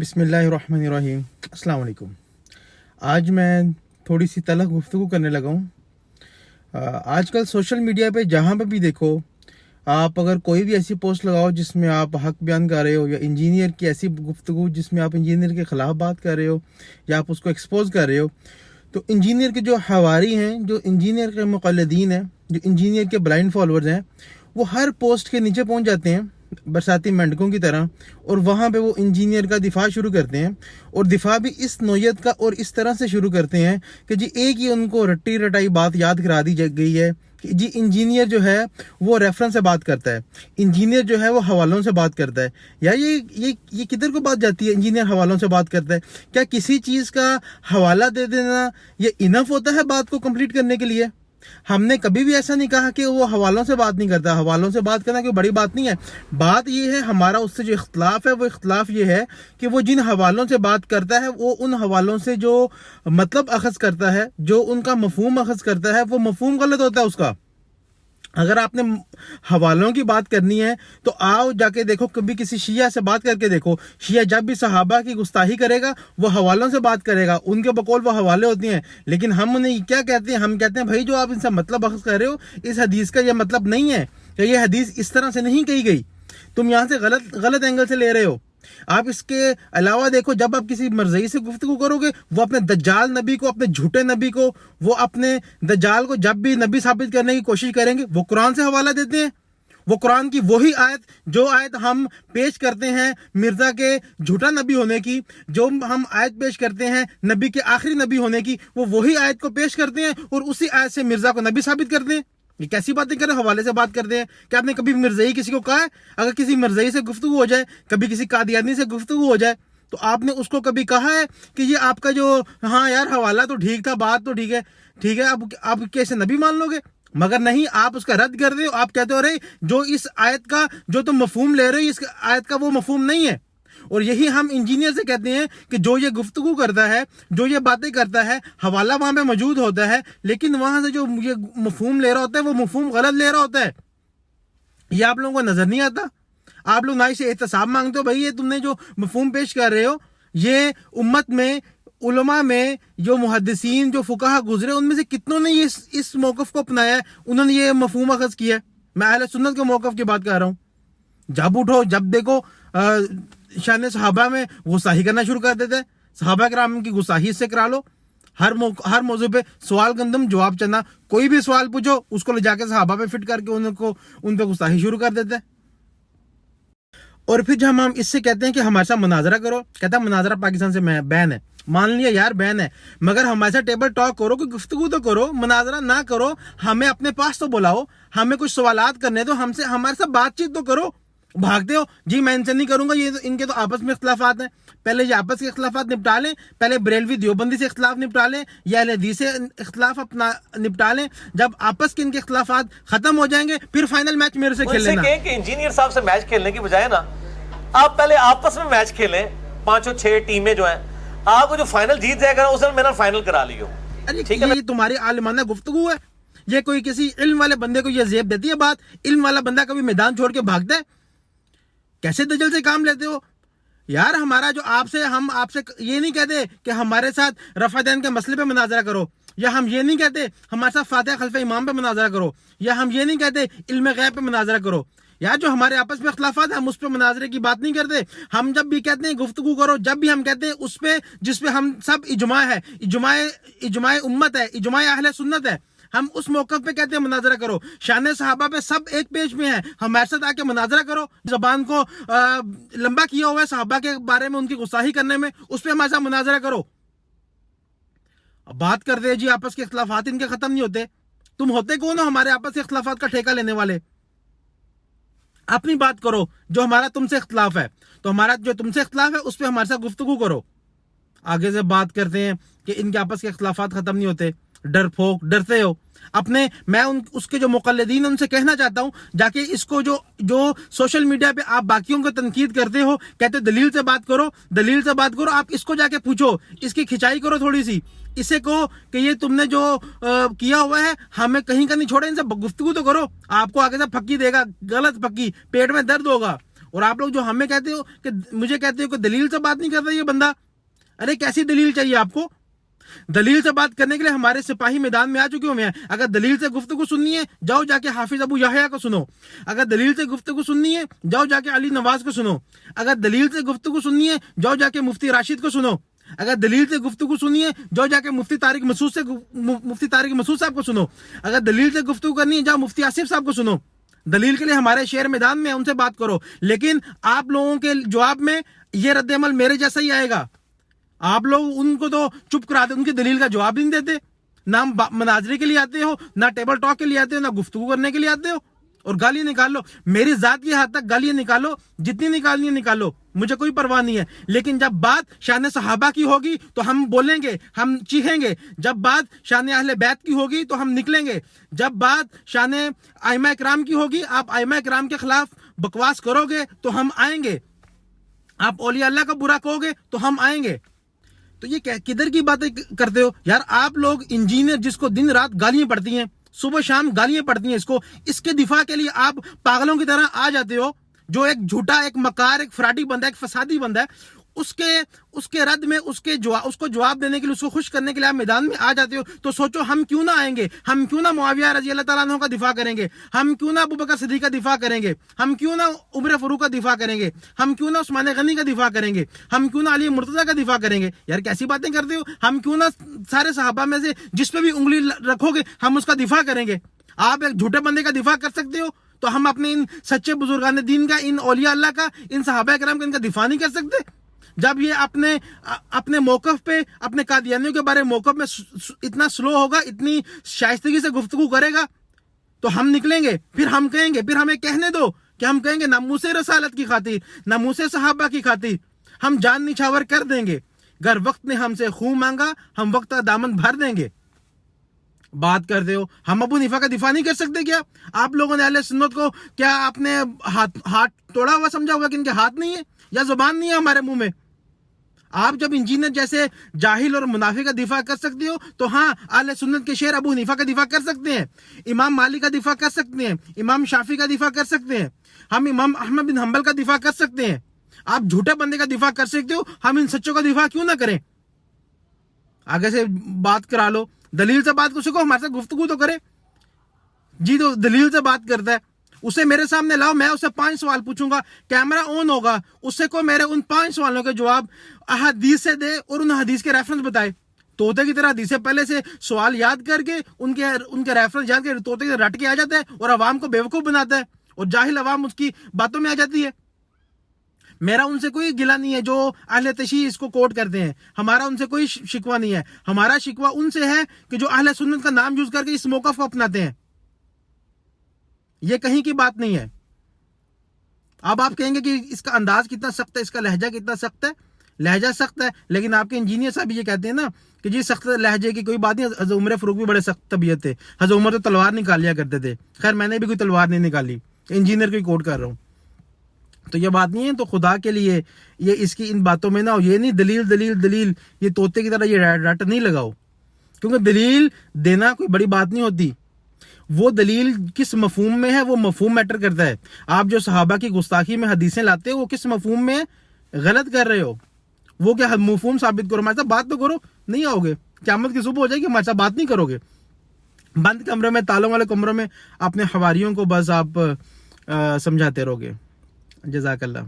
بسم اللہ الرحمن الرحیم۔ السلام علیکم۔ آج میں تھوڑی سی تلخ گفتگو کرنے لگا ہوں۔ آج کل سوشل میڈیا پہ جہاں پہ بھی دیکھو، آپ اگر کوئی بھی ایسی پوسٹ لگاؤ جس میں آپ حق بیان کر رہے ہو، یا انجینئر کی ایسی گفتگو جس میں آپ انجینئر کے خلاف بات کر رہے ہو یا آپ اس کو ایکسپوز کر رہے ہو، تو انجینئر کے جو حواری ہیں، جو انجینئر کے مقلدین ہیں، جو انجینئر کے بلائنڈ فالورز ہیں، وہ ہر پوسٹ کے نیچے پہنچ جاتے ہیں برساتی مینڈکوں کی طرح، اور وہاں پہ وہ انجینئر کا دفاع شروع کرتے ہیں، اور دفاع بھی اس نوعیت کا اور اس طرح سے شروع کرتے ہیں کہ جی ایک ہی ان کو رٹی رٹائی بات یاد کرا دی گئی ہے کہ جی انجینئر جو ہے وہ ریفرنس سے بات کرتا ہے، انجینئر جو ہے وہ حوالوں سے بات کرتا ہے۔ یا یہ کدھر کو بات جاتی ہے؟ انجینئر حوالوں سے بات کرتا ہے۔ کیا کسی چیز کا حوالہ دے دینا یہ انف ہوتا ہے بات کو کمپلیٹ کرنے کے لیے؟ ہم نے کبھی بھی ایسا نہیں کہا کہ وہ حوالوں سے بات نہیں کرتا۔ حوالوں سے بات کرنا کوئی بڑی بات نہیں ہے۔ بات یہ ہے، ہمارا اس سے جو اختلاف ہے، وہ اختلاف یہ ہے کہ وہ جن حوالوں سے بات کرتا ہے، وہ ان حوالوں سے جو مطلب اخذ کرتا ہے، جو ان کا مفہوم اخذ کرتا ہے، وہ مفہوم غلط ہوتا ہے اس کا۔ اگر آپ نے حوالوں کی بات کرنی ہے تو آؤ جا کے دیکھو، کبھی کسی شیعہ سے بات کر کے دیکھو۔ شیعہ جب بھی صحابہ کی گستاخی کرے گا وہ حوالوں سے بات کرے گا، ان کے بقول وہ حوالے ہوتے ہیں۔ لیکن ہم انہیں کیا کہتے ہیں؟ ہم کہتے ہیں بھائی جو آپ ان سے مطلب اخذ کر رہے ہو، اس حدیث کا یہ مطلب نہیں ہے، کہ یہ حدیث اس طرح سے نہیں کہی گئی، تم یہاں سے غلط اینگل سے لے رہے ہو۔ آپ اس کے علاوہ دیکھو، جب آپ کسی مرزئی سے گفتگو کرو گے، وہ اپنے دجال نبی کو، اپنے جھوٹے نبی کو، وہ اپنے دجال کو جب بھی نبی ثابت کرنے کی کوشش کریں گے، وہ قرآن سے حوالہ دیتے ہیں۔ وہ قرآن کی وہی آیت، جو آیت ہم پیش کرتے ہیں مرزا کے جھوٹا نبی ہونے کی، جو ہم آیت پیش کرتے ہیں نبی کے آخری نبی ہونے کی، وہ وہی آیت کو پیش کرتے ہیں اور اسی آیت سے مرزا کو نبی ثابت کرتے ہیں۔ یہ کیسی باتیں کریں؟ حوالے سے بات کرتے ہیں۔ کیا آپ نے کبھی مرزئی کسی کو کہا ہے؟ اگر کسی مرزئی سے گفتگو ہو جائے، کبھی کسی قادیانی سے گفتگو ہو جائے، تو آپ نے اس کو کبھی کہا ہے کہ یہ آپ کا جو ہاں یار حوالہ تو ٹھیک تھا، بات تو ٹھیک ہے، آپ کیسے نبی مان لو گے؟ مگر نہیں، آپ اس کا رد کر رہے ہو۔ آپ کہتے ہو رہے جو اس آیت کا جو تم مفہوم لے رہے ہو، اس آیت کا وہ مفہوم نہیں ہے۔ اور یہی ہم انجینئر سے کہتے ہیں کہ جو یہ گفتگو کرتا ہے، جو یہ باتیں کرتا ہے، حوالہ وہاں پہ موجود ہوتا ہے، لیکن وہاں سے جو یہ مفہوم لے رہا ہوتا ہے، وہ مفہوم غلط لے رہا ہوتا ہے۔ یہ آپ لوگوں کو نظر نہیں آتا؟ آپ لوگ نہ اسے احتساب مانگتے ہو؟ بھائی یہ تم نے جو مفہوم پیش کر رہے ہو، یہ امت میں، علماء میں جو محدثین، جو فقہا گزرے، ان میں سے کتنوں نے اس موقف کو اپنایا ہے؟ انہوں نے یہ مفہوم اخذ کیا ہے۔ میں اہل سنت کے موقف کی بات کر رہا ہوں۔ جب اٹھو، جب دیکھو شان صحابہ میں گستاخی کرنا شروع کر دیتے ہیں۔ صحابہ کرام کی گستاخی سے کرا لو۔ ہر موضوع پہ سوال گندم جواب چنا، کوئی بھی سوال پوچھو اس کو لے جا کے صحابہ پہ فٹ کر کے ان پہ گستاخی شروع کر دیتے ہیں۔ اور پھر جب ہم اس سے کہتے ہیں کہ ہمارے ساتھ مناظرہ کرو، کہتا ہے مناظرہ پاکستان سے بین ہے۔ مان لیا یار بین ہے، مگر ہمارے ساتھ ٹیبل ٹاک کرو، کوئی گفتگو تو کرو، مناظرہ نہ کرو، ہمیں اپنے پاس تو بلاؤ، ہمیں کچھ سوالات کرنے تو ہمارے ساتھ بات چیت تو کرو۔ بھاگتے ہو جی میں ان سے نہیں کروں گا، یہ ان کے تو آپس میں اختلافات ہیں۔ پہلے یہ آپس کے اختلافات نپٹا لیں، پہلے بریلوی دیوبندی سے اختلاف نپٹا لیں، یا اہل حدیث سے اختلاف اپنا نپٹا لیں۔ جب آپس کے ان کے اختلافات ختم ہو جائیں گے، پھر فائنل میچ میرے سے کھیل لینا۔ کہیں کہ انجینئر صاحب سے میچ کھیلنے کی بجائے نا، آپ پہلے آپس میں میچ کھیلیں، 5-6 ٹیمیں جو ہیں، آپ کو جو فائنل جیت جائے گا اس نے میرا فائنل کرا لیو۔ ٹھیک ہے، یہ تمہاری عالمانہ گفتگو ہے؟ یہ کوئی کسی علم والے بندے کو یہ زیب دیتی ہے بات؟ علم والا بندہ کبھی میدان چھوڑ کے بھاگتا ہے؟ کیسے دجل سے کام لیتے ہو یار؟ ہمارا جو ہم آپ سے یہ نہیں کہتے کہ ہمارے ساتھ رفع دین کے مسئلے پہ مناظرہ کرو، یا ہم یہ نہیں کہتے ہمارے ساتھ فاتحہ خلف امام پہ مناظرہ کرو، یا ہم یہ نہیں کہتے علم غیب پہ مناظرہ کرو۔ یار جو ہمارے آپس میں اختلافات ہیں، ہم اس پہ مناظرے کی بات نہیں کرتے۔ ہم جب بھی کہتے ہیں گفتگو کرو، جب بھی ہم کہتے ہیں اس پہ جس پہ ہم سب اجماع ہے، اجماع امت ہے، اجماع اہل سنت ہے، ہم اس موقف پہ کہتے ہیں مناظرہ کرو۔ شان صحابہ پہ سب ایک پیج میں ہیں، ہمارے ساتھ آ کے مناظرہ کرو۔ زبان کو لمبا کیا ہوا ہے صحابہ کے بارے میں، ان کی گستاخی کرنے میں، اس پہ ہمارے ساتھ مناظرہ کرو۔ اب بات کرتے ہیں جی آپس کے اختلافات ان کے ختم نہیں ہوتے۔ تم ہوتے کون ہو ہمارے آپس کے اختلافات کا ٹھیکہ لینے والے؟ اپنی بات کرو۔ جو ہمارا تم سے اختلاف ہے، تو ہمارا جو تم سے اختلاف ہے اس پہ ہمارے ساتھ گفتگو کرو۔ آگے سے بات کرتے ہیں کہ ان کے آپس کے اختلافات ختم نہیں ہوتے، ڈرتے ہو اپنے۔ میں اس کے جو مقلدین ان سے کہنا چاہتا ہوں، جا کے اس کو جو سوشل میڈیا پہ آپ باقیوں کو تنقید کرتے ہو، کہتے دلیل سے بات کرو، آپ اس کو جا کے پوچھو، اس کی کھچائی کرو تھوڑی سی، اسے کہو کہ یہ تم نے جو کیا ہوا ہے ہمیں کہیں کا نہیں چھوڑے، ان سے گفتگو تو کرو۔ آپ کو آگے سے پھکی دے گا، غلط پھکی، پیٹ میں درد ہوگا، اور آپ لوگ جو ہمیں کہتے ہو کہ مجھے کہتے ہو کہ دلیل سے بات نہیں کرتا یہ بندہ. ارے کیسی دلیل چاہیے آپ کو؟ دلیل سے بات کرنے کے لیے ہمارے سپاہی میدان میں آ چکے ہوئے ہیں. اگر دلیل سے گفتگو سننی ہے جاؤ جا کے حافظ ابو یحییٰ کو سنو. اگر دلیل سے گفتگو سننی ہے جاؤ جا کے علی نواز کو سنو. اگر دلیل سے گفتگو سننی ہے جاؤ جا کے مفتی راشد کو سنو. اگر دلیل سے گفتگو سننی ہے جاؤ جا کے مفتی طارق مسعود صاحب کو سنو. اگر دلیل سے گفتگو کرنی ہے جاؤ مفتی آصف صاحب کو سنو. دلیل کے لیے ہمارے شہر میدان میں ان سے بات کرو. لیکن آپ لوگوں کے جواب میں یہ رد عمل میرے جیسا ہی آئے گا. آپ لوگ ان کو تو چپ کراتے, ان کی دلیل کا جواب نہیں دیتے. نہ مناظرے کے لیے آتے ہو, نہ ٹیبل ٹاک کے لیے آتے ہو, نہ گفتگو کرنے کے لیے آتے ہو. اور گالیاں نکال لو, میری ذات کی حد تک گالیاں نکالو, جتنی نکالنی ہے نکالو, مجھے کوئی پرواہ نہیں ہے. لیکن جب بات شان صحابہ کی ہوگی تو ہم بولیں گے, ہم چیخیں گے. جب بات شان اہل بیت کی ہوگی تو ہم نکلیں گے. جب بات شان ائمہ اکرام کی ہوگی, آپ ائمہ اکرام کے خلاف بکواس کرو گے تو ہم آئیں گے. آپ اولیاء اللہ کا برا کہو گے تو ہم آئیں گے. تو یہ کدھر کی باتیں کرتے ہو یار؟ آپ لوگ انجینئر جس کو دن رات گالیاں پڑتی ہیں, صبح شام گالیاں پڑتی ہیں اس کے دفاع کے لیے آپ پاگلوں کی طرح آ جاتے ہو. جو ایک جھوٹا, ایک مکار, ایک فراڈی بندہ, ایک فسادی بندہ ہے, اس کے رد میں اس کو جواب دینے کے لیے, اس کو خوش کرنے کے لیے آپ میدان میں آ جاتے ہو. تو سوچو ہم کیوں نہ آئیں گے؟ ہم کیوں نہ معاویہ رضی اللہ تعالیٰ عنہ کا دفاع کریں گے؟ ہم کیوں نہ ابوبکر صدیق کا دفاع کریں گے؟ ہم کیوں نہ عمر فاروق کا دفاع کریں گے؟ ہم کیوں نہ عثمان غنی کا دفاع کریں گے؟ ہم کیوں نہ علی مرتضیٰ کا دفاع کریں گے؟ یار کیسی باتیں کرتے ہو؟ ہم کیوں نہ سارے صحابہ میں سے جس پہ بھی انگلی رکھو گے ہم اس کا دفاع کریں گے؟ آپ ایک جھوٹے بندے کا دفاع کر سکتے ہو تو ہم اپنے ان سچے بزرگان دین کا, ان اولیاء اللہ کا, ان صحابہ کرام کا, ان کا دفاع نہیں کر سکتے؟ جب یہ اپنے موقف پہ, اپنے قادیانیوں کے بارے موقف میں اتنا سلو ہوگا, اتنی شائستگی سے گفتگو کرے گا تو ہم نکلیں گے. پھر ہم کہیں گے, پھر ہمیں کہنے دو کہ ہم کہیں گے ناموس رسالت کی خاطر, ناموس صحابہ کی خاطر ہم جان نچھاور کر دیں گے. گر وقت نے ہم سے خون مانگا, ہم وقت کا دامن بھر دیں گے. بات کرتے ہو ہم ابو حنیفہ کا دفاع نہیں کر سکتے کیا؟ آپ لوگوں نے اہل سنت کو کیا آپ نے ہاتھ توڑا ہوا سمجھا ہوگا کہ ان کے ہاتھ نہیں ہے یا زبان نہیں ہے ہمارے منہ میں؟ آپ جب انجینئر جیسے جاہل اور منافق کا دفاع کر سکتے ہو تو ہاں اہل سنت کے شیر ابو حنیفہ کا دفاع کر سکتے ہیں, امام مالک کا دفاع کر سکتے ہیں, امام شافعی کا دفاع کر سکتے ہیں, ہم امام احمد بن حنبل کا دفاع کر سکتے ہیں. آپ جھوٹے بندے کا دفاع کر سکتے ہو, ہم ان سچوں کا دفاع کیوں نہ کریں؟ آگے سے بات کرا لو, دلیل سے بات کو سکھو, ہمارے ساتھ گفتگو تو کرے. جی تو دلیل سے بات کرتا ہے, اسے میرے سامنے لاؤ, میں اسے 5 سوال پوچھوں گا, کیمرہ آن ہوگا, اس سے کو میرے ان 5 سوالوں کے جواب احادیث سے دے اور ان حدیث کے ریفرنس بتائے. طوطے کی طرح حدیثیں پہلے سے سوال یاد کر کے ان کے ریفرنس یاد کر کے طوطے کی طرح رٹ کے آ جاتا ہے اور عوام کو بیوقوف بناتا ہے, اور جاہل عوام اس کی باتوں میں آ جاتی ہے. میرا ان سے کوئی گلہ نہیں ہے جو اہل تشیع اس کو کوٹ کرتے ہیں, ہمارا ان سے کوئی شکوہ نہیں ہے. ہمارا شکوہ ان سے ہے کہ جو اہل سنت کا نام یوز کر کے اس موقف کو اپناتے ہیں. یہ کہیں کی بات نہیں ہے. اب آپ کہیں گے کہ اس کا انداز کتنا سخت ہے, اس کا لہجہ کتنا سخت ہے. لہجہ سخت ہے, لیکن آپ کے انجینئر صاحب یہ کہتے ہیں نا کہ جی سخت لہجے کی کوئی بات نہیں. حضرت عمر فاروق بھی بڑے سخت طبیعت تھے, حضرت عمر تو تلوار نکال لیا کرتے تھے. خیر میں نے بھی کوئی تلوار نہیں نکالی, انجینئر کو ہی کوٹ کر رہا ہوں. تو یہ بات نہیں ہے. تو خدا کے لیے یہ اس کی ان باتوں میں نہ ہو. یہ نہیں دلیل دلیل دلیل, یہ طوطے کی طرح یہ رٹ نہیں لگاؤ, کیونکہ دلیل دینا کوئی بڑی بات نہیں ہوتی. وہ دلیل کس مفہوم میں ہے وہ مفہوم میٹر کرتا ہے. آپ جو صحابہ کی گستاخی میں حدیثیں لاتے ہو وہ کس مفہوم میں غلط کر رہے ہو, وہ کیا مفہوم ثابت کرو, ہمارے ساتھ بات تو کرو. نہیں آؤ گے, قیامت کی صبح ہو جائے گی, ہمارے ساتھ بات نہیں کرو گے. بند کمرے میں, تالوں والے کمروں میں اپنے حواریوں کو بس آپ سمجھاتے رہو گے. جزاک اللہ.